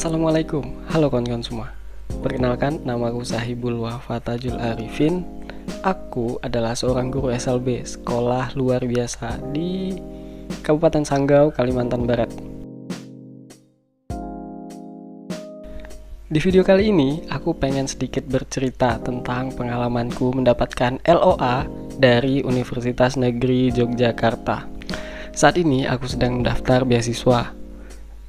Assalamualaikum, halo kawan-kawan semua. Perkenalkan, nama aku Sahibul Wafa Tajul Arifin. Aku adalah seorang guru SLB Sekolah Luar Biasa di Kabupaten Sanggau, Kalimantan Barat. Di video kali ini, aku pengen sedikit bercerita tentang pengalamanku mendapatkan LOA dari Universitas Negeri Yogyakarta. Saat ini aku sedang mendaftar beasiswa.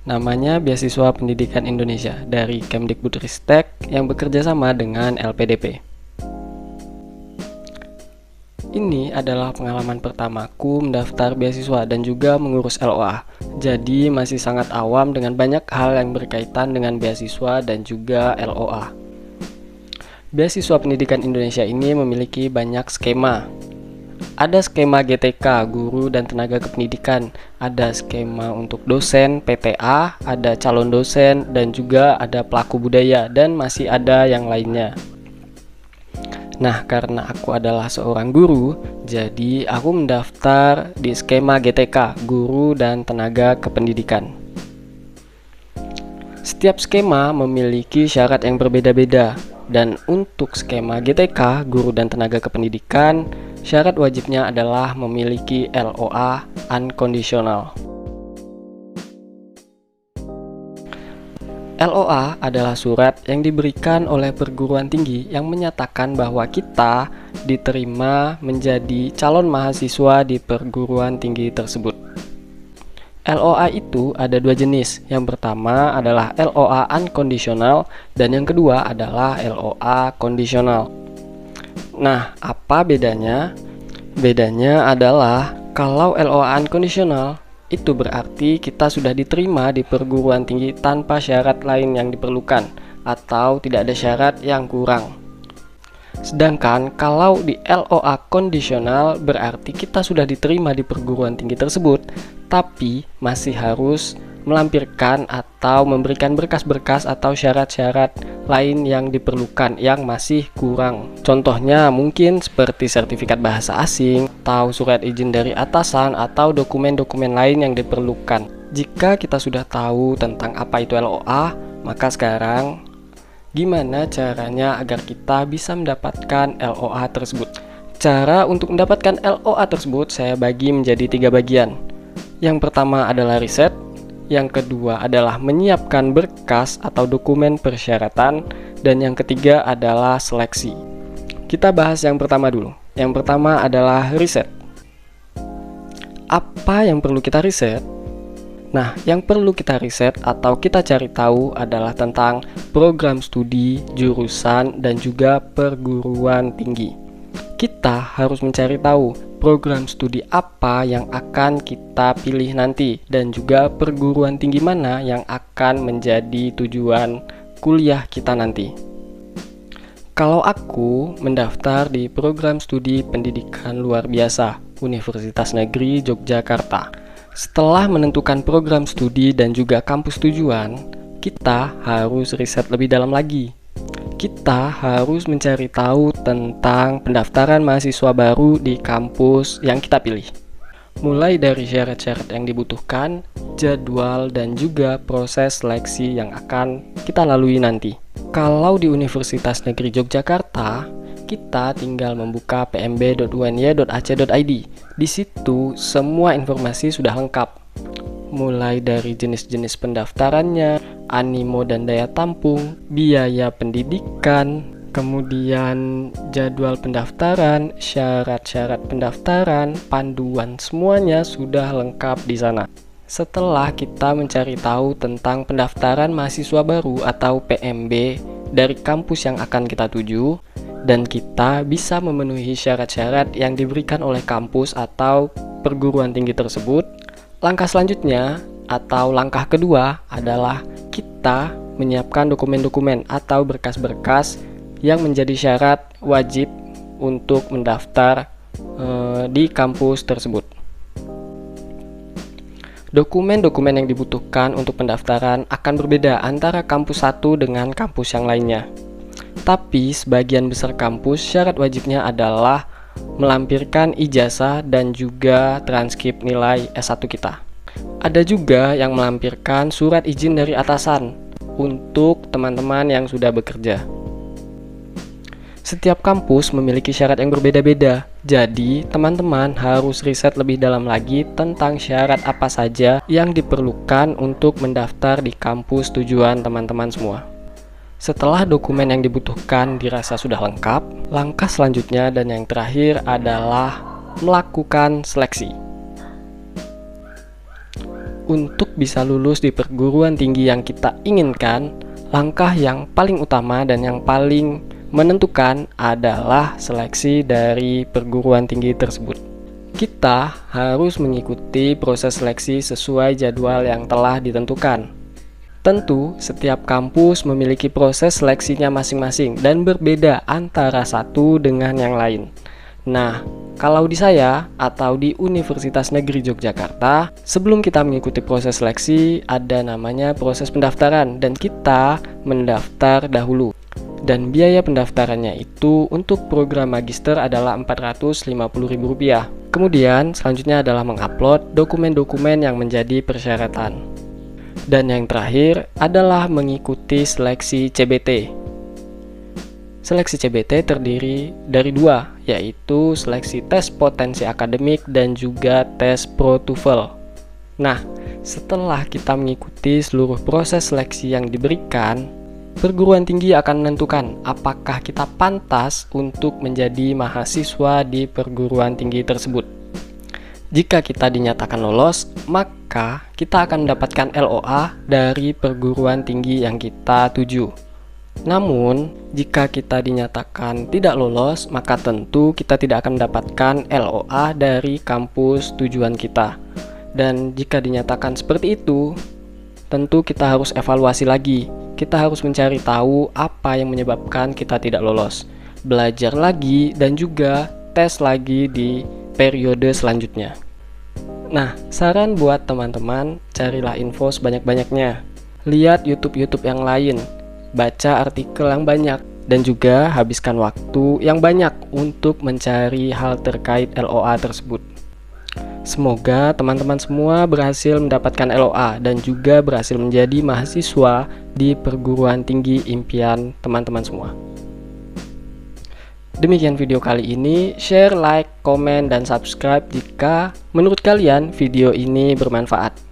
Namanya Beasiswa Pendidikan Indonesia dari Kemdikbudristek yang bekerja sama dengan LPDP. Ini adalah pengalaman pertamaku mendaftar beasiswa dan juga mengurus LOA. Jadi masih sangat awam dengan banyak hal yang berkaitan dengan beasiswa dan juga LOA. Beasiswa Pendidikan Indonesia ini memiliki banyak skema. Ada skema GTK, guru dan tenaga kependidikan, ada skema untuk dosen, PTA, ada calon dosen, dan juga ada pelaku budaya, dan masih ada yang lainnya. Nah, karena aku adalah seorang guru, jadi aku mendaftar di skema GTK, guru dan tenaga kependidikan. Setiap skema memiliki syarat yang berbeda-beda, dan untuk skema GTK, guru dan tenaga kependidikan, syarat wajibnya adalah memiliki LOA unconditional. LOA adalah surat yang diberikan oleh perguruan tinggi yang menyatakan bahwa kita diterima menjadi calon mahasiswa di perguruan tinggi tersebut. LOA itu ada dua jenis. Yang pertama adalah LOA unconditional dan yang kedua adalah LOA kondisional. Nah, apa bedanya? Bedanya adalah kalau LOA unconditional itu berarti kita sudah diterima di perguruan tinggi tanpa syarat lain yang diperlukan atau tidak ada syarat yang kurang. Sedangkan kalau di LOA kondisional berarti kita sudah diterima di perguruan tinggi tersebut tapi masih harus melampirkan atau memberikan berkas-berkas atau syarat-syarat lain yang diperlukan yang masih kurang. Contohnya mungkin seperti sertifikat bahasa asing atau surat izin dari atasan atau dokumen-dokumen lain yang diperlukan. Jika kita sudah tahu tentang apa itu LOA, maka sekarang gimana caranya agar kita bisa mendapatkan LOA tersebut? Cara untuk mendapatkan LOA tersebut saya bagi menjadi 3 bagian. Yang pertama adalah riset, yang kedua adalah menyiapkan berkas atau dokumen persyaratan, dan yang ketiga adalah seleksi. Kita bahas yang pertama dulu. Yang pertama adalah riset. Apa yang perlu kita riset? Nah, yang perlu kita riset atau kita cari tahu adalah tentang program studi, jurusan, dan juga perguruan tinggi. Kita harus mencari tahu program studi apa yang akan kita pilih nanti dan juga perguruan tinggi mana yang akan menjadi tujuan kuliah kita nanti. Kalau aku mendaftar di program studi pendidikan luar biasa Universitas Negeri Yogyakarta, setelah menentukan program studi dan juga kampus tujuan, kita harus riset lebih dalam lagi. Kita harus mencari tahu tentang pendaftaran mahasiswa baru di kampus yang kita pilih. Mulai dari syarat-syarat yang dibutuhkan, jadwal, dan juga proses seleksi yang akan kita lalui nanti. Kalau di Universitas Negeri Yogyakarta, kita tinggal membuka pmb.uny.ac.id. Di situ semua informasi sudah lengkap. Mulai dari jenis-jenis pendaftarannya, animo dan daya tampung, biaya pendidikan, kemudian jadwal pendaftaran, syarat-syarat pendaftaran, panduan, semuanya sudah lengkap di sana. Setelah kita mencari tahu tentang pendaftaran mahasiswa baru atau PMB dari kampus yang akan kita tuju, dan kita bisa memenuhi syarat-syarat yang diberikan oleh kampus atau perguruan tinggi tersebut, langkah selanjutnya atau langkah kedua adalah kita menyiapkan dokumen-dokumen atau berkas-berkas yang menjadi syarat wajib untuk mendaftar di kampus tersebut. Dokumen-dokumen yang dibutuhkan untuk pendaftaran akan berbeda antara kampus satu dengan kampus yang lainnya. Tapi sebagian besar kampus syarat wajibnya adalah melampirkan ijazah dan juga transkrip nilai S1 kita. Ada juga yang melampirkan surat izin dari atasan. untuk teman-teman yang sudah bekerja. Setiap kampus memiliki syarat yang berbeda-beda, jadi teman-teman harus riset lebih dalam lagi tentang syarat apa saja yang diperlukan untuk mendaftar di kampus tujuan teman-teman semua. Setelah dokumen yang dibutuhkan dirasa sudah lengkap, langkah selanjutnya dan yang terakhir adalah melakukan seleksi. Untuk bisa lulus di perguruan tinggi yang kita inginkan, langkah yang paling utama dan yang paling menentukan adalah seleksi dari perguruan tinggi tersebut. Kita harus mengikuti proses seleksi sesuai jadwal yang telah ditentukan. Tentu, setiap kampus memiliki proses seleksinya masing-masing dan berbeda antara satu dengan yang lain. Nah, kalau di saya atau di Universitas Negeri Yogyakarta, sebelum kita mengikuti proses seleksi, ada namanya proses pendaftaran dan kita mendaftar dahulu. Dan biaya pendaftarannya itu untuk program magister adalah Rp450.000. Kemudian selanjutnya adalah mengupload dokumen-dokumen yang menjadi persyaratan. Dan yang terakhir adalah mengikuti seleksi CBT. Seleksi CBT terdiri dari dua, yaitu seleksi tes potensi akademik dan juga tes Pro TOEFL. Nah, setelah kita mengikuti seluruh proses seleksi yang diberikan, perguruan tinggi akan menentukan apakah kita pantas untuk menjadi mahasiswa di perguruan tinggi tersebut. Jika kita dinyatakan lolos, maka kita akan mendapatkan LOA dari perguruan tinggi yang kita tuju. Namun, jika kita dinyatakan tidak lolos, maka tentu kita tidak akan mendapatkan LOA dari kampus tujuan kita. Dan jika dinyatakan seperti itu, tentu kita harus evaluasi lagi. Kita harus mencari tahu apa yang menyebabkan kita tidak lolos, belajar lagi, dan juga tes lagi di periode selanjutnya. Nah, saran buat teman-teman, carilah info sebanyak-banyaknya. Lihat YouTube yang lain, baca artikel yang banyak, dan juga habiskan waktu yang banyak untuk mencari hal terkait LOA tersebut. Semoga teman-teman semua berhasil mendapatkan LOA dan juga berhasil menjadi mahasiswa di perguruan tinggi impian teman-teman semua. Demikian video kali ini, share, like, komen, dan subscribe jika menurut kalian video ini bermanfaat.